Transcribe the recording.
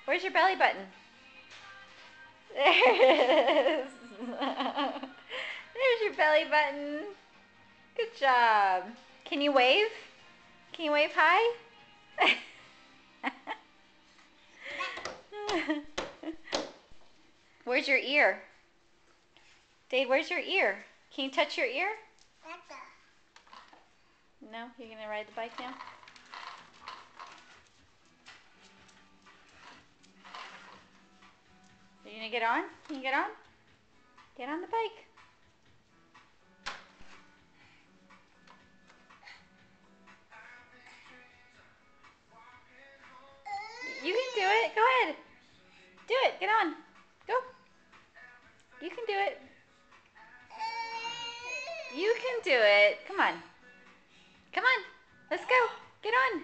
Where's your belly button? There it is. There's your belly button. Good job. Can you wave? Can you wave hi? Where's your ear? Dade, where's your ear? Can you touch your ear? No? You're going to ride the bike now? Are you going to get on? Can you get on? Get on the bike. You can do it. Go ahead. Do it. Get on. Go. You can do it. You can do it. Come on. Come on. Let's go. Get on.